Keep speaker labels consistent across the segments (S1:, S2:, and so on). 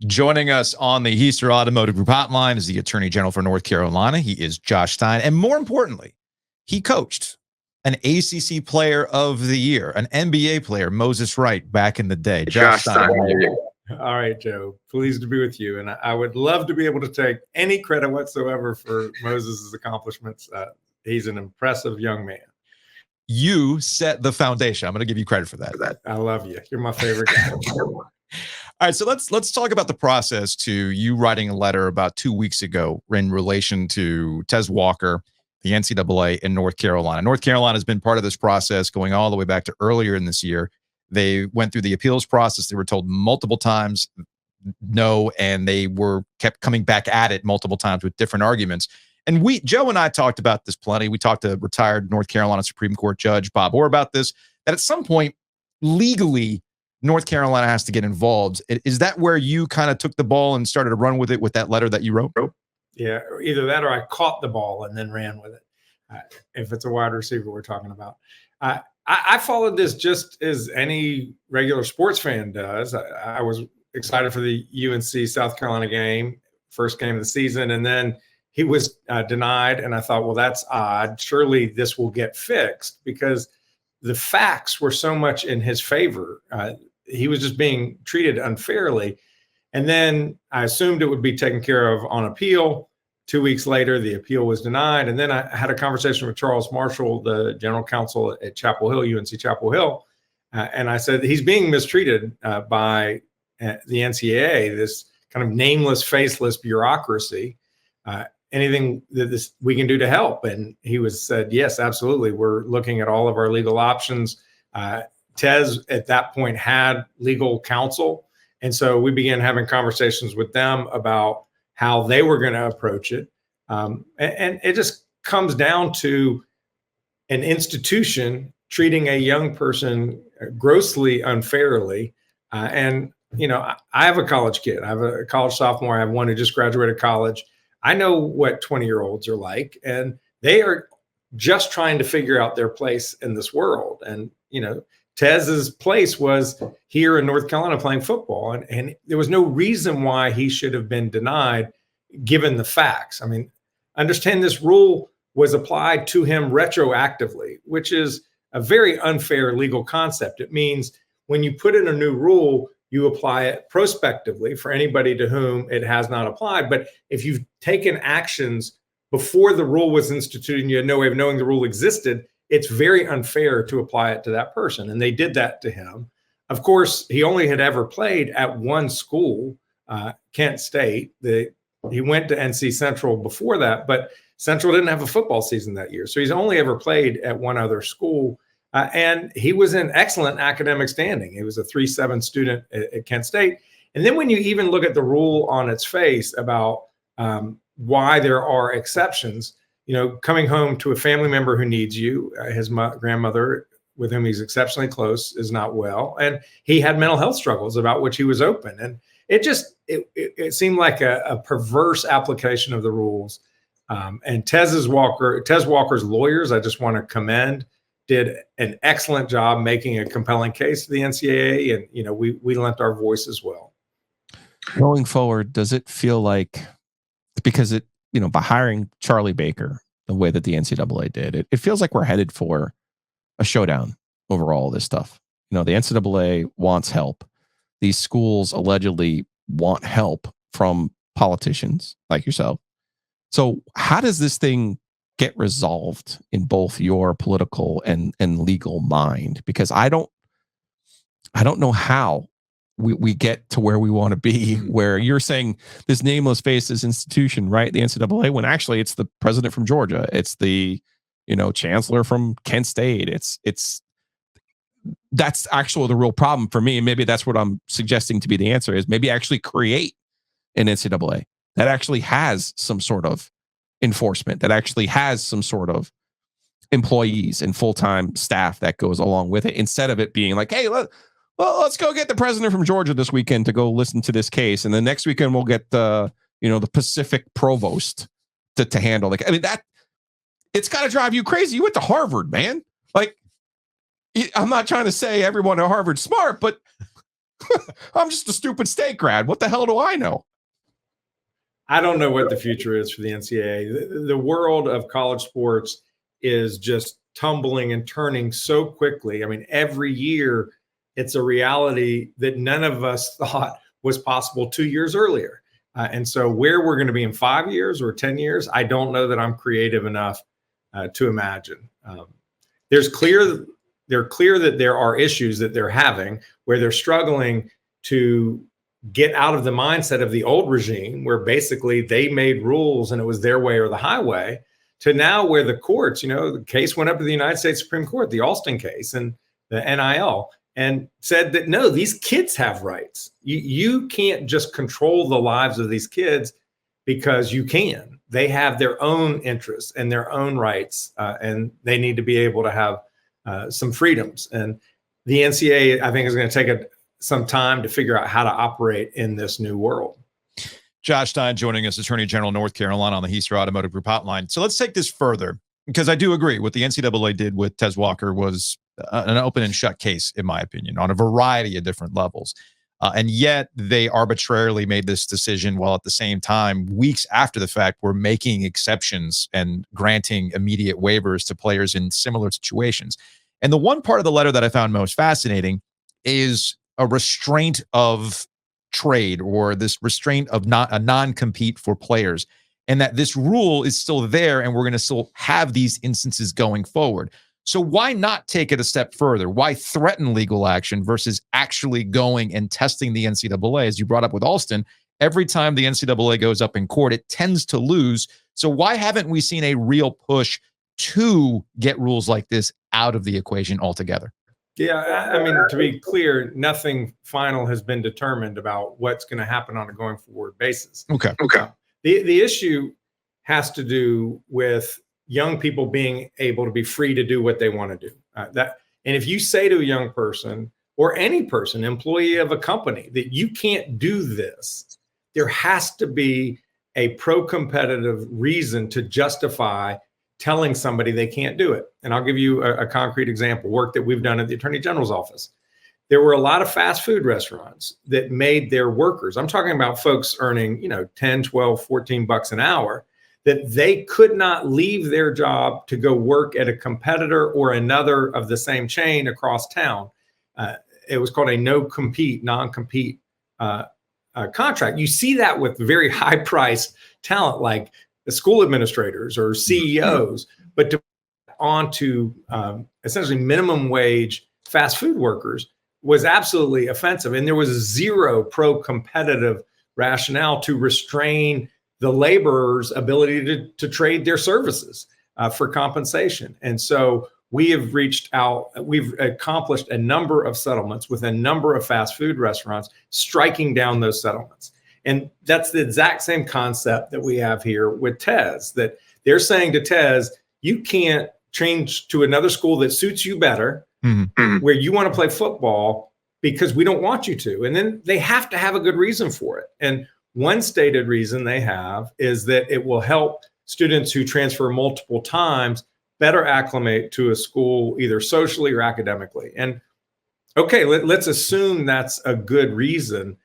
S1: Joining us on the Heister Automotive Group hotline is the Attorney General for North Carolina. He is Josh Stein. And more importantly, he coached an ACC Player of the Year, an NBA player, Moses Wright, back in the day.
S2: Josh Stein.
S3: All right, Joe. Pleased to be with you. And I would love to be able to take any credit whatsoever for Moses' accomplishments. He's an impressive young man.
S1: You set the foundation. I'm going to give you credit for that.
S3: I love you. You're my favorite guy.
S1: All right, so let's talk about the process to you writing a letter about 2 weeks ago in relation to Tez Walker, the NCAA in North Carolina. North Carolina has been part of this process going all the way back to earlier in this year. They went through the appeals process. They were told multiple times no, and they kept coming back at it multiple times with different arguments. And Joe and I talked about this plenty. We talked to retired North Carolina Supreme Court Judge Bob Orr about this, that at some point, legally, North Carolina has to get involved. Is that where you kind of took the ball and started to run with it with that letter that you wrote?
S3: Yeah, either that or I caught the ball and then ran with it. If it's a wide receiver we're talking about. I followed this just as any regular sports fan does. I was excited for the UNC South Carolina game, first game of the season, and then he was denied. And I thought, well, that's odd. Surely this will get fixed because the facts were so much in his favor. He was just being treated unfairly. And then I assumed it would be taken care of on appeal. 2 weeks later, the appeal was denied. And then I had a conversation with Charles Marshall, the general counsel at Chapel Hill, UNC Chapel Hill. And I said, he's being mistreated by the NCAA, this kind of nameless, faceless bureaucracy. Anything that we can do to help? And he said, yes, absolutely. We're looking at all of our legal options. Tez at that point had legal counsel. And so we began having conversations with them about how they were going to approach it. And it just comes down to an institution treating a young person grossly unfairly. And, I have a college kid. I have a college sophomore. I have one who just graduated college. I know what 20-year-olds are like, and they are just trying to figure out their place in this world. And, Tez's place was here in North Carolina playing football, and there was no reason why he should have been denied given the facts. I mean, understand this rule was applied to him retroactively, which is a very unfair legal concept. It means when you put in a new rule, you apply it prospectively for anybody to whom it has not applied. But if you've taken actions before the rule was instituted and you had no way of knowing the rule existed, it's very unfair to apply it to that person. And they did that to him. Of course, he only had ever played at one school, Kent State. He went to NC Central before that, but Central didn't have a football season that year. So he's only ever played at one other school. And he was in excellent academic standing. He was a 3.7 student at Kent State. And then when you even look at the rule on its face about why there are exceptions, coming home to a family member who needs you, his grandmother, with whom he's exceptionally close, is not well. And he had mental health struggles about which he was open. And it seemed like a perverse application of the rules. And Tez Walker's lawyers, I just want to commend, did an excellent job making a compelling case to the NCAA. And, we lent our voice as well.
S2: Going forward, does it feel like, because by hiring Charlie Baker the way that the NCAA did, it feels like we're headed for a showdown over all this stuff. The NCAA wants help. These schools allegedly want help from politicians like yourself. So how does this thing get resolved in both your political and legal mind? Because I don't know how we get to where we want to be, where you're saying this nameless faceless institution, right? The NCAA, when actually it's the president from Georgia, it's the, chancellor from Kent State. That's actually the real problem for me. And maybe that's what I'm suggesting to be the answer is maybe actually create an NCAA that actually has some sort of enforcement, that actually has some sort of employees and full-time staff that goes along with it, instead of it being like, hey, let's go get the president from Georgia this weekend to go listen to this case. And then next weekend we'll get the Pacific provost to handle it. I mean, that it's got to drive you crazy. You went to Harvard, man. Like, I'm not trying to say everyone at Harvard's smart, but I'm just a stupid state grad. What the hell do I know?
S3: I don't know what the future is for the NCAA. The world of college sports is just tumbling and turning so quickly. I mean, every year it's a reality that none of us thought was possible 2 years earlier. And so where we're going to be in 5 years or 10 years, I don't know that I'm creative enough to imagine. They're clear that there are issues that they're having where they're struggling to get out of the mindset of the old regime, where basically they made rules and it was their way or the highway, to now where the courts, the case went up to the United States Supreme Court, the Alston case and the NIL, and said that, no, these kids have rights. You can't just control the lives of these kids because you can. They have their own interests and their own rights, and they need to be able to have some freedoms. And the NCAA, I think, is going to take some time to figure out how to operate in this new world.
S1: Josh Stein joining us, Attorney General North Carolina on the Heister Automotive Group hotline. So let's take this further, because I do agree what the NCAA did with Tez Walker was an open and shut case, in my opinion, on a variety of different levels. And yet they arbitrarily made this decision while at the same time, weeks after the fact, were making exceptions and granting immediate waivers to players in similar situations. And the one part of the letter that I found most fascinating is a restraint of trade, or this restraint of not a non-compete for players, and that this rule is still there and we're going to still have these instances going forward. So why not take it a step further? Why threaten legal action versus actually going and testing the NCAA? As you brought up with Alston, every time the NCAA goes up in court, it tends to lose. So why haven't we seen a real push to get rules like this out of the equation altogether?
S3: Yeah, I mean, to be clear, nothing final has been determined about what's going to happen on a going forward basis.
S1: Okay.
S3: The issue has to do with young people being able to be free to do what they want to do. And if you say to a young person or any person, employee of a company, that you can't do this, there has to be a pro-competitive reason to justify telling somebody they can't do it. And I'll give you a concrete example, work that we've done at the Attorney General's office. There were a lot of fast food restaurants that made their workers, I'm talking about folks earning, 10, 12, 14 bucks an hour, that they could not leave their job to go work at a competitor or another of the same chain across town. It was called a non-compete contract. You see that with very high-priced talent like the school administrators or CEOs, but onto essentially minimum wage fast food workers was absolutely offensive. And there was zero pro-competitive rationale to restrain the laborers' ability to trade their services for compensation. And so we have reached out, we've accomplished a number of settlements with a number of fast food restaurants, striking down those settlements. And that's the exact same concept that we have here with Tez, that they're saying to Tez, you can't change to another school that suits you better, where you want to play football, because we don't want you to. And then they have to have a good reason for it. And one stated reason they have is that it will help students who transfer multiple times better acclimate to a school, either socially or academically. And okay, let's assume that's a good reason.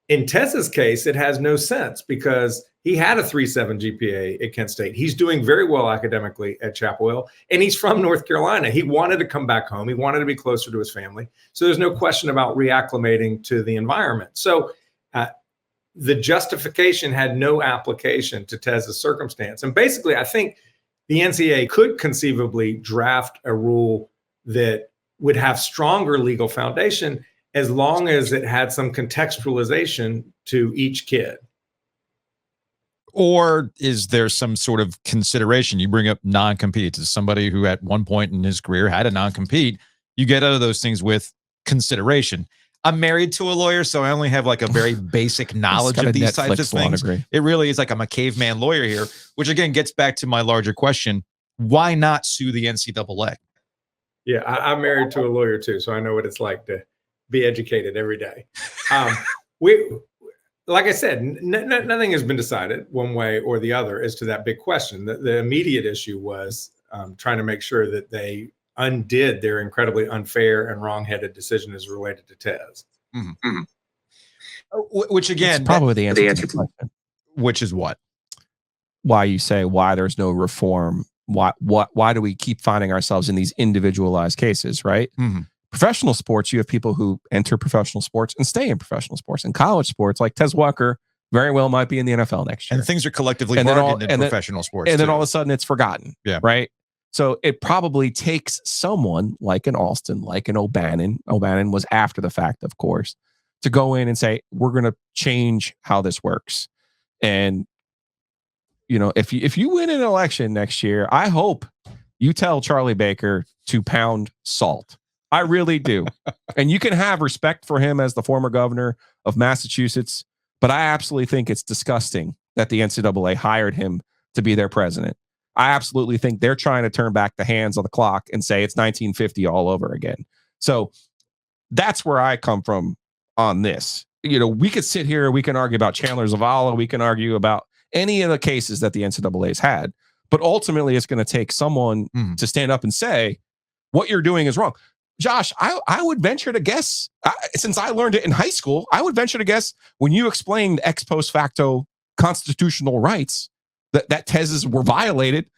S3: In Tez's case, it has no sense because he had a 3.7 GPA at Kent State. He's doing very well academically at Chapel Hill, and he's from North Carolina. He wanted to come back home. He wanted to be closer to his family. So there's no question about reacclimating to the environment. So the justification had no application to Tez's circumstance. And basically, I think the NCAA could conceivably draft a rule that would have stronger legal foundation as long as it had some contextualization to each kid.
S1: Or is there some sort of consideration? You bring up non-compete as somebody who at one point in his career had a non-compete. You get out of those things with consideration. I'm married to a lawyer, so I only have like a very basic knowledge of these types of things. It really is like I'm a caveman lawyer here, which again gets back to my larger question. Why not sue the NCAA?
S3: Yeah, I'm married to a lawyer too, so I know what it's like to be educated every day. Like I said, nothing has been decided one way or the other as to that big question. The immediate issue was trying to make sure that they undid their incredibly unfair and wrong-headed decision as related to Tez.
S1: Which again,
S2: it's probably the answer to the question.
S1: Which is what?
S2: Why you say why there's no reform? Why do we keep finding ourselves in these individualized cases, right? Professional sports, you have people who enter professional sports and stay in professional sports. In college sports, like Tez Walker, very well might be in the NFL next year.
S1: And things are collectively bargained in professional sports.
S2: And then all of a sudden it's forgotten.
S1: Yeah.
S2: Right. So it probably takes someone like an Alston, like an O'Bannon. O'Bannon was after the fact, of course, to go in and say, we're going to change how this works. And, you know, if you win an election next year, I hope you tell Charlie Baker to pound salt. I really do. And you can have respect for him as the former governor of Massachusetts, but I absolutely think it's disgusting that the NCAA hired him to be their president. I absolutely think they're trying to turn back the hands on the clock and say it's 1950 all over again. So that's where I come from on this. You know, we could sit here, we can argue about Chandler Zavala, we can argue about any of the cases that the NCAA has had, but ultimately it's going to take someone to stand up and say, what you're doing is wrong. Josh, I would venture to guess, since I learned it in high school, I would venture to guess when you explained ex post facto constitutional rights that Tez's were violated,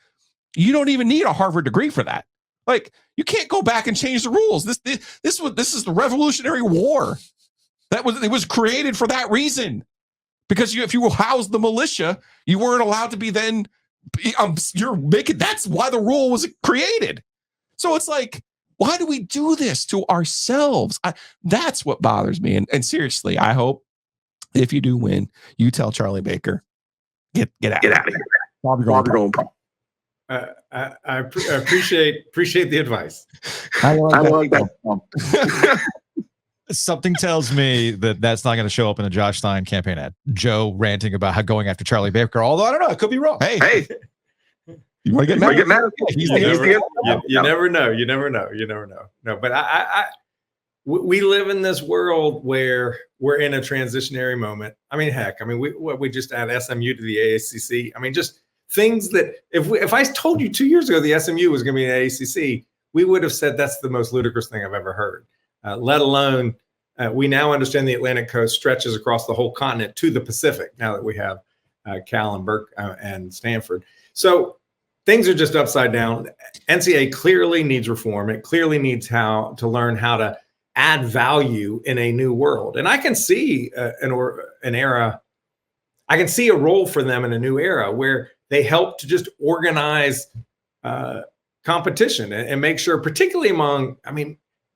S2: you don't even need a Harvard degree for that. Like, you can't go back and change the rules. This is the Revolutionary War. It was created for that reason. Because if you housed the militia, you weren't allowed to be then. That's why the rule was created. So it's like, why do we do this to ourselves? That's what bothers me. And seriously, I hope if you do win, you tell Charlie Baker, get out of here.
S3: I appreciate the advice.
S2: I like that.
S1: Something tells me that that's not going to show up in the Josh Stein campaign ad. Joe ranting about how going after Charlie Baker, although I don't know, it could be wrong. Hey.
S2: You want to get mad?
S3: You never know. No, but we live in this world where we're in a transitionary moment. I mean, heck, we just add SMU to the AACC. I mean, just things that if I told you 2 years ago the SMU was going to be an AACC, we would have said that's the most ludicrous thing I've ever heard. Let alone we now understand the Atlantic coast stretches across the whole continent to the Pacific now that we have Cal and Burke and Stanford. So things are just upside down. NCAA clearly needs reform. It clearly needs to learn how to add value in a new world. And I can see an era. I can see a role for them in a new era where they help to just organize competition and make sure, particularly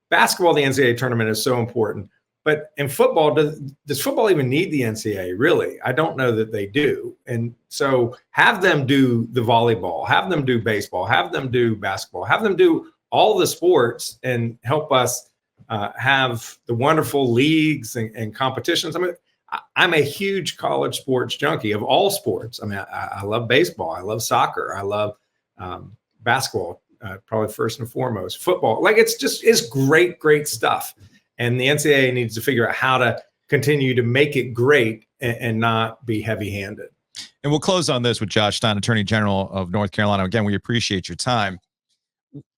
S3: basketball, the NCAA tournament is so important. But in football, does football even need the NCAA? Really? I don't know that they do. And so have them do the volleyball, have them do baseball, have them do basketball, have them do all the sports and help us have the wonderful leagues and competitions. I'm a huge college sports junkie of all sports. I love baseball. I love soccer. I love basketball, probably first and foremost. Football. It's great stuff. And the NCAA needs to figure out how to continue to make it great and not be heavy-handed.
S1: And we'll close on this with Josh Stein, Attorney General of North Carolina. Again, we appreciate your time.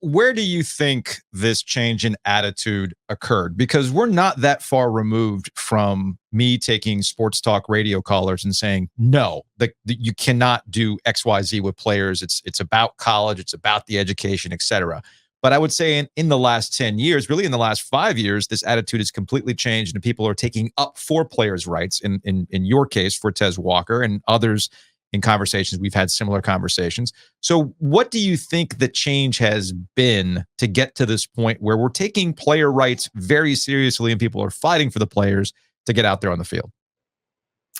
S1: Where do you think this change in attitude occurred? Because we're not that far removed from me taking sports talk radio callers and saying, no, you cannot do XYZ with players. It's about college. It's about the education, et cetera. But I would say in the last 10 years, really in the last 5 years, this attitude has completely changed and people are taking up for players' rights. In your case, for Tez Walker and others in conversations, we've had similar conversations. So what do you think the change has been to get to this point where we're taking player rights very seriously and people are fighting for the players to get out there on the field?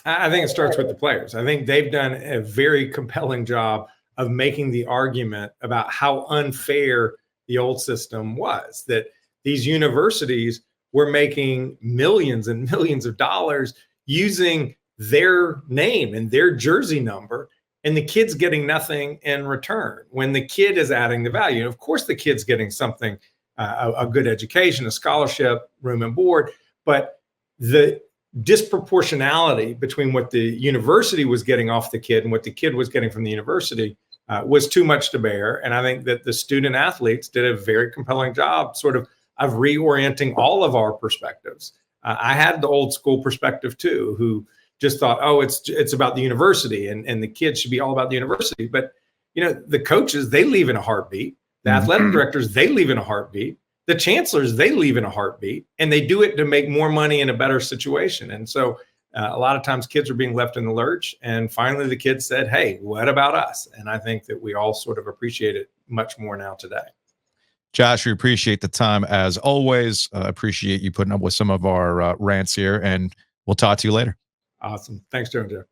S3: I think it starts with the players. I think they've done a very compelling job of making the argument about how unfair the old system was, that these universities were making millions and millions of dollars using their name and their jersey number, and the kid's getting nothing in return when the kid is adding the value. And of course, the kid's getting something, a good education, a scholarship, room and board, but the disproportionality between what the university was getting off the kid and what the kid was getting from the university was too much to bear. And I think that the student athletes did a very compelling job sort of reorienting all of our perspectives I had the old school perspective too, who just thought, oh, it's about the university and the kids should be all about the university. But, the coaches, they leave in a heartbeat. The athletic directors, they leave in a heartbeat. The chancellors, they leave in a heartbeat, and they do it to make more money in a better situation. And so a lot of times kids are being left in the lurch. And finally, the kids said, hey, what about us? And I think that we all sort of appreciate it much more now today.
S1: Josh, we appreciate the time as always. Appreciate you putting up with some of our rants here, and we'll talk to you later.
S3: Awesome. Thanks, Joe.